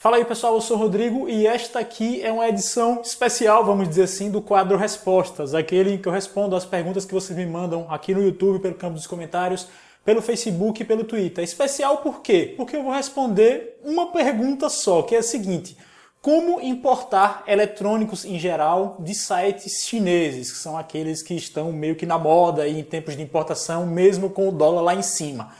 Fala aí pessoal, eu sou o Rodrigo e esta aqui é uma edição especial, vamos dizer assim, do quadro Respostas, aquele em que eu respondo as perguntas que vocês me mandam aqui no YouTube, pelo campo dos comentários, pelo Facebook e pelo Twitter. Especial por quê? Porque eu vou responder uma pergunta só, que é a seguinte: como importar eletrônicos em geral de sites chineses, que são aqueles que estão meio que na moda aí em tempos de importação, mesmo com o dólar lá em cima?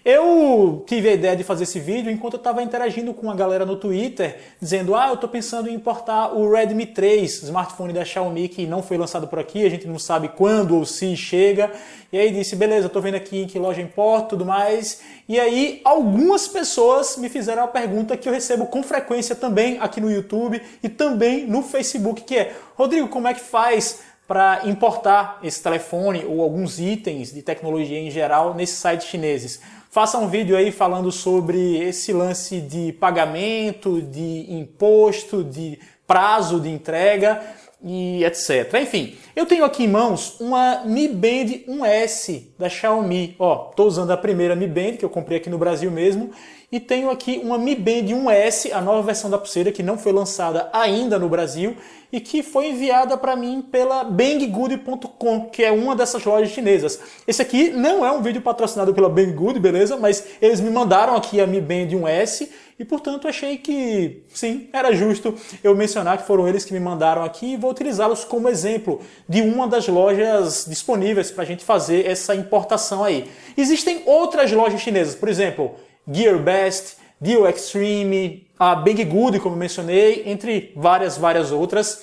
Eu tive a ideia de fazer esse vídeo enquanto eu estava interagindo com a galera no Twitter, dizendo, eu estou pensando em importar o Redmi 3, smartphone da Xiaomi que não foi lançado por aqui, a gente não sabe quando ou se chega. E aí disse, beleza, estou vendo aqui em que loja importa e tudo mais. E aí algumas pessoas me fizeram a pergunta que eu recebo com frequência também aqui no YouTube e também no Facebook, que é, Rodrigo, como é que faz para importar esse telefone ou alguns itens de tecnologia em geral nesses sites chineses? Faça um vídeo aí falando sobre esse lance de pagamento, de imposto, de prazo de entrega e etc. Enfim, eu tenho aqui em mãos uma Mi Band 1S da Xiaomi. Estou usando a primeira Mi Band que eu comprei aqui no Brasil mesmo. E tenho aqui uma Mi Band 1S, a nova versão da pulseira, que não foi lançada ainda no Brasil e que foi enviada para mim pela Banggood.com, que é uma dessas lojas chinesas. Esse aqui não é um vídeo patrocinado pela Banggood, beleza? Mas eles me mandaram aqui a Mi Band 1S e, portanto, achei que, sim, era justo eu mencionar que foram eles que me mandaram aqui e vou utilizá-los como exemplo de uma das lojas disponíveis para a gente fazer essa importação aí. Existem outras lojas chinesas, por exemplo, GearBest, Deal Extreme, a Banggood, como eu mencionei, entre várias outras.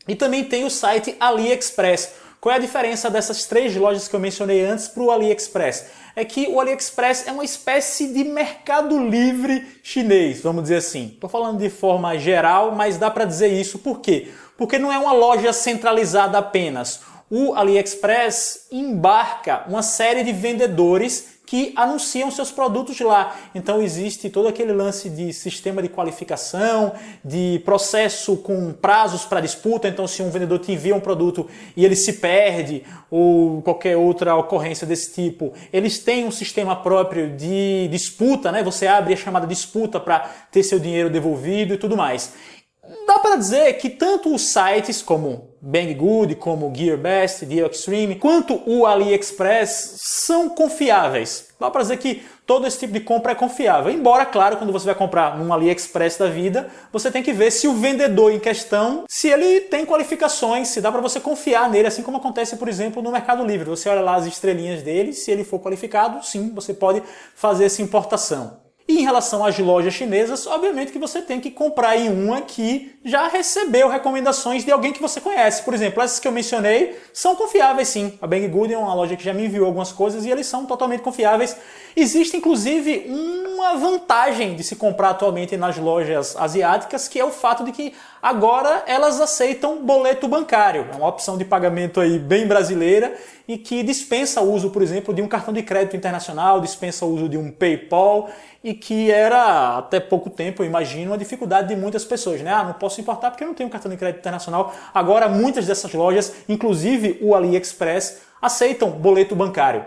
E também tem o site AliExpress. Qual é a diferença dessas três lojas que eu mencionei antes para o AliExpress? É que o AliExpress é uma espécie de mercado livre chinês, vamos dizer assim. Estou falando de forma geral, mas dá para dizer isso. Por quê? Porque não é uma loja centralizada apenas. O AliExpress embarca uma série de vendedores que anunciam seus produtos lá. Então existe todo aquele lance de sistema de qualificação, de processo com prazos para disputa. Então se um vendedor te envia um produto e ele se perde ou qualquer outra ocorrência desse tipo, eles têm um sistema próprio de disputa, né? Você abre a chamada disputa para ter seu dinheiro devolvido e tudo mais. Dá para dizer que tanto os sites como Banggood, como GearBest, Deal Extreme, quanto o AliExpress são confiáveis. Dá para dizer que todo esse tipo de compra é confiável. Embora, claro, quando você vai comprar num AliExpress da vida, você tem que ver se o vendedor em questão, se ele tem qualificações, se dá para você confiar nele, assim como acontece, por exemplo, no Mercado Livre. Você olha lá as estrelinhas dele, se ele for qualificado, sim, você pode fazer essa importação. E em relação às lojas chinesas, obviamente que você tem que comprar em uma que já recebeu recomendações de alguém que você conhece. Por exemplo, essas que eu mencionei são confiáveis sim. A Banggood é uma loja que já me enviou algumas coisas e eles são totalmente confiáveis. Existe inclusive uma vantagem de se comprar atualmente nas lojas asiáticas, que é o fato de que agora elas aceitam boleto bancário. É uma opção de pagamento aí bem brasileira e que dispensa o uso, por exemplo, de um cartão de crédito internacional, dispensa o uso de um PayPal e que era, até pouco tempo, eu imagino, a dificuldade de muitas pessoas, né? Não posso importar porque eu não tenho cartão de crédito internacional. Agora, muitas dessas lojas, inclusive o AliExpress, aceitam boleto bancário.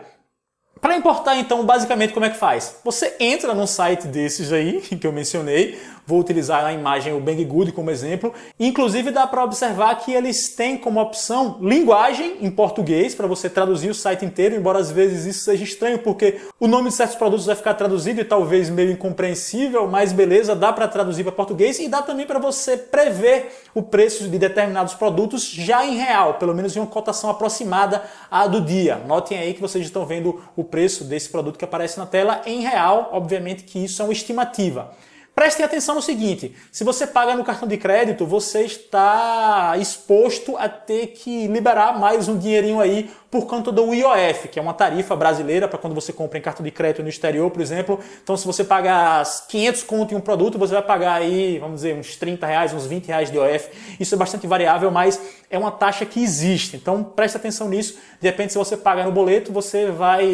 Para importar, então, basicamente, como é que faz? Você entra num site desses aí, que eu mencionei, vou utilizar a imagem, o Banggood como exemplo, inclusive dá para observar que eles têm como opção linguagem em português, para você traduzir o site inteiro, embora às vezes isso seja estranho, porque o nome de certos produtos vai ficar traduzido e talvez meio incompreensível, mas beleza, dá para traduzir para português e dá também para você prever o preço de determinados produtos já em real, pelo menos em uma cotação aproximada à do dia. Notem aí que vocês estão vendo o preço desse produto que aparece na tela em real, obviamente que isso é uma estimativa. Prestem atenção no seguinte, se você paga no cartão de crédito, você está exposto a ter que liberar mais um dinheirinho aí por conta do IOF, que é uma tarifa brasileira para quando você compra em cartão de crédito no exterior, por exemplo. Então se você pagar 500 conto em um produto, você vai pagar aí, vamos dizer, uns 30 reais, uns 20 reais de IOF. Isso é bastante variável, mas é uma taxa que existe. Então preste atenção nisso. De repente, se você pagar no boleto, você vai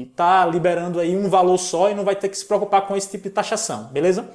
estar liberando aí um valor só e não vai ter que se preocupar com esse tipo de taxação, beleza?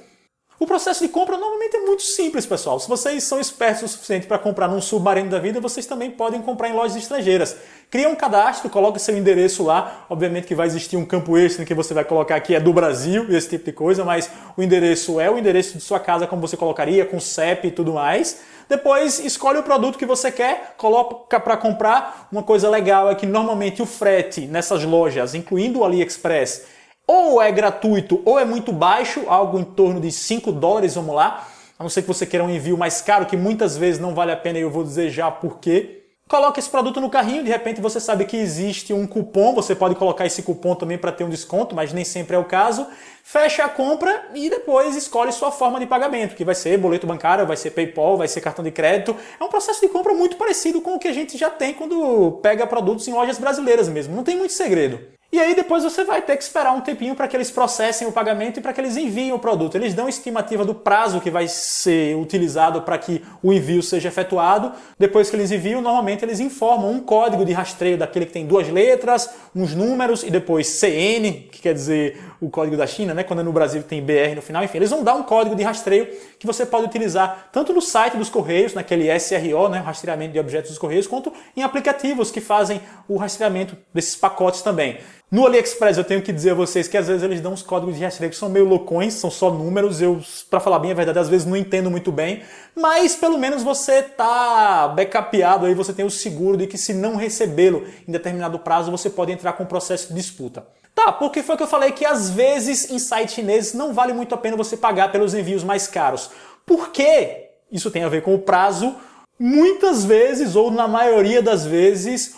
O processo de compra normalmente é muito simples, pessoal. Se vocês são espertos o suficiente para comprar num Submarino da vida, vocês também podem comprar em lojas estrangeiras. Cria um cadastro, coloque seu endereço lá. Obviamente que vai existir um campo extra que você vai colocar aqui é do Brasil, esse tipo de coisa, mas o endereço é o endereço de sua casa, como você colocaria, com CEP e tudo mais. Depois escolhe o produto que você quer, coloca para comprar. Uma coisa legal é que normalmente o frete nessas lojas, incluindo o AliExpress, ou é gratuito ou é muito baixo, algo em torno de $5, vamos lá. A não ser que você queira um envio mais caro, que muitas vezes não vale a pena e eu vou dizer já por quê. Coloca esse produto no carrinho, de repente você sabe que existe um cupom, você pode colocar esse cupom também para ter um desconto, mas nem sempre é o caso. Fecha a compra e depois escolhe sua forma de pagamento, que vai ser boleto bancário, vai ser PayPal, vai ser cartão de crédito. É um processo de compra muito parecido com o que a gente já tem quando pega produtos em lojas brasileiras mesmo, não tem muito segredo. E aí depois você vai ter que esperar um tempinho para que eles processem o pagamento e para que eles enviem o produto. Eles dão estimativa do prazo que vai ser utilizado para que o envio seja efetuado. Depois que eles enviam, normalmente eles informam um código de rastreio daquele que tem 2 letras, uns números e depois CN, que quer dizer o código da China, né? Quando no Brasil tem BR no final. Enfim, eles vão dar um código de rastreio que você pode utilizar tanto no site dos Correios, naquele SRO, né? O rastreamento de objetos dos Correios, quanto em aplicativos que fazem o rastreamento desses pacotes também. No AliExpress eu tenho que dizer a vocês que às vezes eles dão uns códigos de rastreio que são meio loucões, são só números, eu, pra falar bem a verdade, às vezes não entendo muito bem, mas pelo menos você tá backupeado aí, você tem o seguro de que se não recebê-lo em determinado prazo, você pode entrar com um processo de disputa. Tá, porque foi que eu falei que às vezes em sites chineses não vale muito a pena você pagar pelos envios mais caros. Por quê? Isso tem a ver com o prazo. Muitas vezes, ou na maioria das vezes,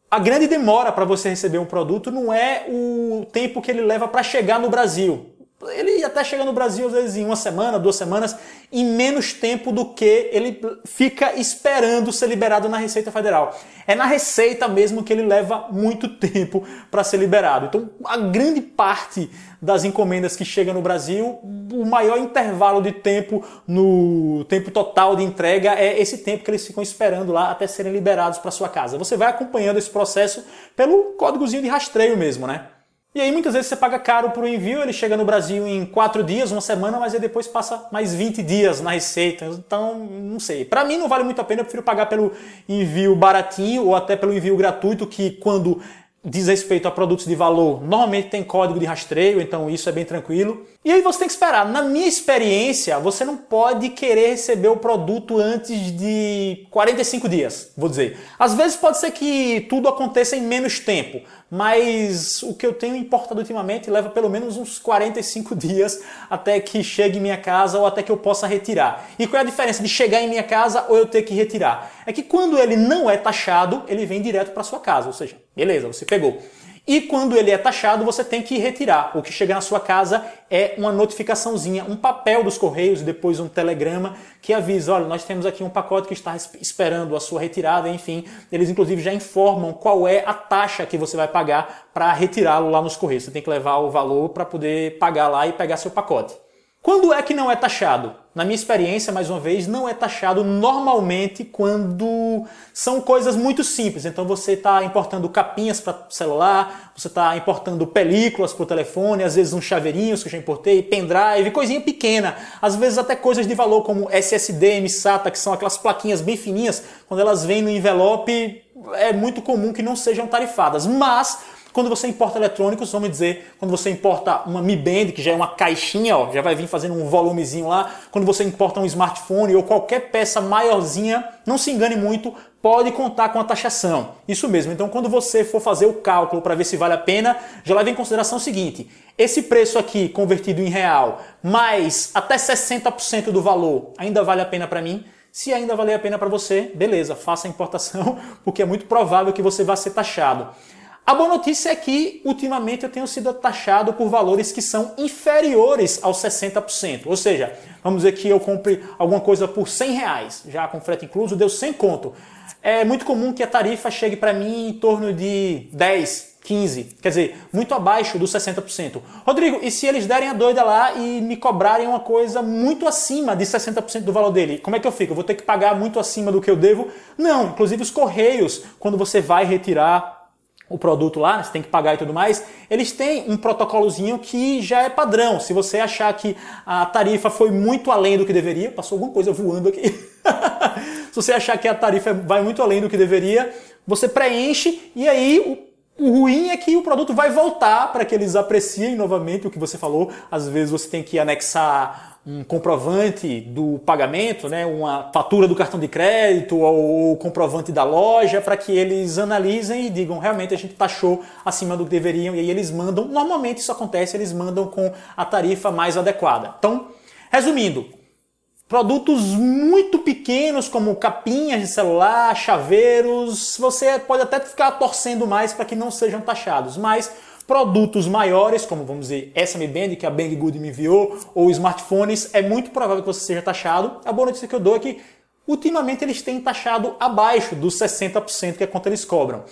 a grande demora para você receber um produto não é o tempo que ele leva para chegar no Brasil. Ele até chega no Brasil, às vezes, em 1 semana, 2 semanas, em menos tempo do que ele fica esperando ser liberado na Receita Federal. É na Receita mesmo que ele leva muito tempo para ser liberado. Então, a grande parte das encomendas que chegam no Brasil, o maior intervalo de tempo no tempo total de entrega é esse tempo que eles ficam esperando lá até serem liberados para sua casa. Você vai acompanhando esse processo pelo códigozinho de rastreio mesmo, né? E aí muitas vezes você paga caro por envio, ele chega no Brasil em 4 dias, 1 semana, mas aí depois passa mais 20 dias na Receita. Então, não sei. Para mim não vale muito a pena, eu prefiro pagar pelo envio baratinho ou até pelo envio gratuito, que quando diz respeito a produtos de valor, normalmente tem código de rastreio, então isso é bem tranquilo. E aí você tem que esperar. Na minha experiência, você não pode querer receber o produto antes de 45 dias, vou dizer. Às vezes pode ser que tudo aconteça em menos tempo, mas o que eu tenho importado ultimamente leva pelo menos uns 45 dias até que chegue em minha casa ou até que eu possa retirar. E qual é a diferença de chegar em minha casa ou eu ter que retirar? É que quando ele não é taxado, ele vem direto para sua casa, ou seja, beleza, você pegou. E quando ele é taxado, você tem que retirar. O que chega na sua casa é uma notificaçãozinha, um papel dos Correios, depois um telegrama que avisa, olha, nós temos aqui um pacote que está esperando a sua retirada, enfim. Eles inclusive já informam qual é a taxa que você vai pagar para retirá-lo lá nos Correios. Você tem que levar o valor para poder pagar lá e pegar seu pacote. Quando é que não é taxado? Na minha experiência, mais uma vez, não é taxado normalmente quando são coisas muito simples. Então você está importando capinhas para celular, você está importando películas para o telefone, às vezes uns chaveirinhos que eu já importei, pendrive, coisinha pequena. Às vezes até coisas de valor como SSD, MSATA, que são aquelas plaquinhas bem fininhas, quando elas vêm no envelope, é muito comum que não sejam tarifadas. Mas quando você importa eletrônicos, vamos dizer, quando você importa uma Mi Band, que já é uma caixinha, ó, já vai vir fazendo um volumezinho lá, quando você importa um smartphone ou qualquer peça maiorzinha, não se engane muito, pode contar com a taxação. Isso mesmo, então quando você for fazer o cálculo para ver se vale a pena, já leva em consideração o seguinte, esse preço aqui convertido em real, mais até 60% do valor, ainda vale a pena para mim? Se ainda valer a pena para você, beleza, faça a importação, porque é muito provável que você vá ser taxado. A boa notícia é que, ultimamente, eu tenho sido taxado por valores que são inferiores aos 60%. Ou seja, vamos dizer que eu compre alguma coisa por R$100, já com frete incluso, deu 100 conto. É muito comum que a tarifa chegue para mim em torno de 10, 15, quer dizer, muito abaixo dos 60%. Rodrigo, e se eles derem a doida lá e me cobrarem uma coisa muito acima de 60% do valor dele, como é que eu fico? Eu vou ter que pagar muito acima do que eu devo? Não, inclusive os Correios, quando você vai retirar o produto lá, né, você tem que pagar e tudo mais, eles têm um protocolozinho que já é padrão. Se você achar que a tarifa foi muito além do que deveria, passou alguma coisa voando aqui. Se você achar que a tarifa vai muito além do que deveria, você preenche e aí o ruim é que o produto vai voltar para que eles apreciem novamente o que você falou. Às vezes você tem que anexar um comprovante do pagamento, né, uma fatura do cartão de crédito ou o comprovante da loja para que eles analisem e digam realmente a gente taxou acima do que deveriam, e aí eles mandam, normalmente isso acontece, eles mandam com a tarifa mais adequada. Então, resumindo, produtos muito pequenos como capinhas de celular, chaveiros, você pode até ficar torcendo mais para que não sejam taxados, mas produtos maiores, como vamos dizer essa Mi Band que a Banggood me enviou, ou smartphones, é muito provável que você seja taxado. A boa notícia que eu dou é que ultimamente eles têm taxado abaixo dos 60% que é quanto eles cobram.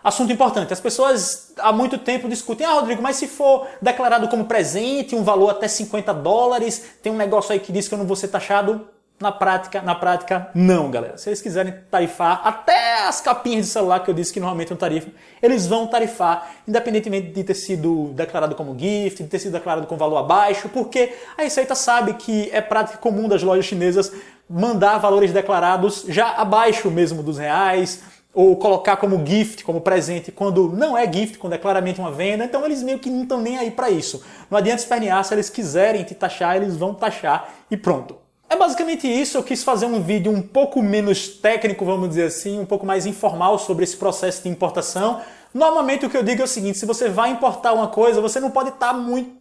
Assunto importante, as pessoas há muito tempo discutem, Rodrigo, mas se for declarado como presente, um valor até $50, tem um negócio aí que diz que eu não vou ser taxado. Na prática, não, galera. Se eles quiserem tarifar, até as capinhas de celular que eu disse que normalmente não tarifam, eles vão tarifar, independentemente de ter sido declarado como gift, de ter sido declarado com valor abaixo, porque a Receita sabe que é prática comum das lojas chinesas mandar valores declarados já abaixo mesmo dos reais, ou colocar como gift, como presente, quando não é gift, quando é claramente uma venda. Então eles meio que não estão nem aí para isso. Não adianta espernear, se eles quiserem te taxar, eles vão taxar e pronto. É basicamente isso, eu quis fazer um vídeo um pouco menos técnico, vamos dizer assim, um pouco mais informal sobre esse processo de importação. Normalmente o que eu digo é o seguinte, se você vai importar uma coisa, você não pode estar muito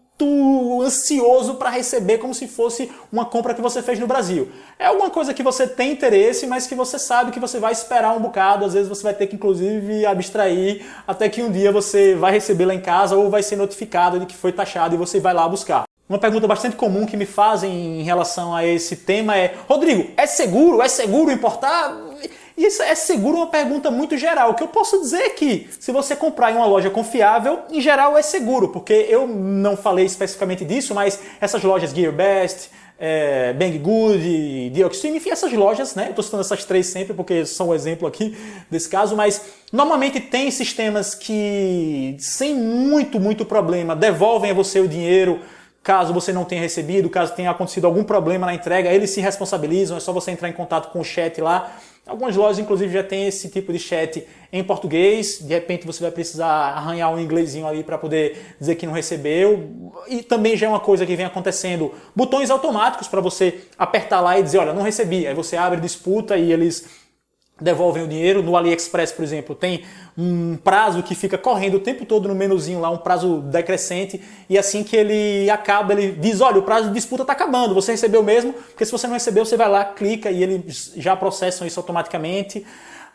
ansioso para receber como se fosse uma compra que você fez no Brasil. É alguma coisa que você tem interesse, mas que você sabe que você vai esperar um bocado, às vezes você vai ter que inclusive abstrair, até que um dia você vai receber lá em casa ou vai ser notificado de que foi taxado e você vai lá buscar. Uma pergunta bastante comum que me fazem em relação a esse tema é: Rodrigo, é seguro? É seguro importar? Isso é seguro uma pergunta muito geral. O que eu posso dizer é que se você comprar em uma loja confiável, em geral é seguro, porque eu não falei especificamente disso, mas essas lojas GearBest, Banggood, Dioxin, enfim, essas lojas, né? Eu estou citando essas três sempre porque são um exemplo aqui desse caso, mas normalmente tem sistemas que, sem muito problema, devolvem a você o dinheiro caso você não tenha recebido, caso tenha acontecido algum problema na entrega, eles se responsabilizam, é só você entrar em contato com o chat lá. Algumas lojas, inclusive, já tem esse tipo de chat em português. De repente você vai precisar arranhar um inglesinho ali para poder dizer que não recebeu. E também já é uma coisa que vem acontecendo, botões automáticos para você apertar lá e dizer, olha, não recebi. Aí você abre disputa e eles devolvem o dinheiro. No AliExpress, por exemplo, tem um prazo que fica correndo o tempo todo no menuzinho lá, um prazo decrescente, e assim que ele acaba, ele diz, olha, o prazo de disputa está acabando, você recebeu mesmo, porque se você não recebeu, você vai lá, clica e eles já processam isso automaticamente.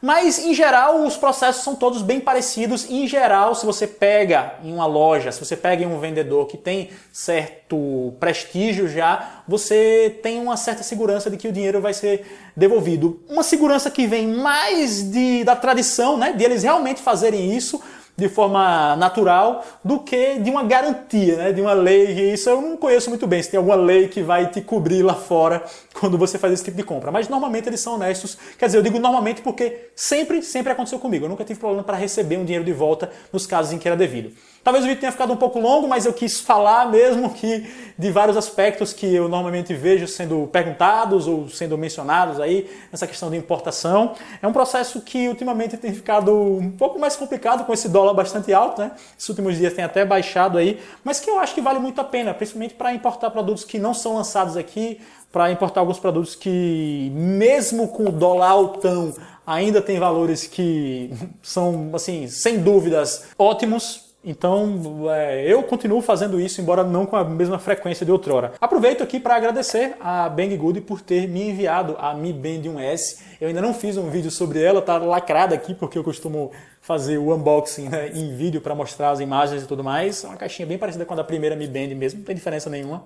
Mas, em geral, os processos são todos bem parecidos. Em geral, se você pega em uma loja, se você pega em um vendedor que tem certo prestígio já, você tem uma certa segurança de que o dinheiro vai ser devolvido. Uma segurança que vem mais da tradição, né, de eles realmente fazerem isso de forma natural, do que de uma garantia, né, de uma lei. Isso eu não conheço muito bem, se tem alguma lei que vai te cobrir lá fora quando você faz esse tipo de compra. Mas normalmente eles são honestos. Quer dizer, eu digo normalmente porque sempre aconteceu comigo. Eu nunca tive problema para receber um dinheiro de volta nos casos em que era devido. Talvez o vídeo tenha ficado um pouco longo, mas eu quis falar mesmo que de vários aspectos que eu normalmente vejo sendo perguntados ou sendo mencionados aí nessa questão de importação. É um processo que ultimamente tem ficado um pouco mais complicado com esse dólar bastante alto, né? Esses últimos dias tem até baixado aí, mas que eu acho que vale muito a pena, principalmente para importar produtos que não são lançados aqui, para importar alguns produtos que, mesmo com o dólar altão, ainda tem valores que são, assim, sem dúvidas, ótimos. Então, eu continuo fazendo isso, embora não com a mesma frequência de outrora. Aproveito aqui para agradecer a Banggood por ter me enviado a Mi Band 1S. Eu ainda não fiz um vídeo sobre ela, tá lacrada aqui, porque eu costumo fazer o unboxing, né, em vídeo para mostrar as imagens e tudo mais. É uma caixinha bem parecida com a da primeira Mi Band mesmo, não tem diferença nenhuma.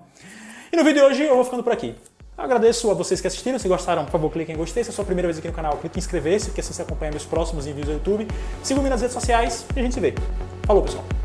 E no vídeo de hoje eu vou ficando por aqui. Eu agradeço a vocês que assistiram. Se gostaram, por favor, clique em gostei. Se é a sua primeira vez aqui no canal, clique em inscrever-se, porque assim você acompanha meus próximos envios do YouTube. Siga-me nas redes sociais e a gente se vê. Falou, pessoal!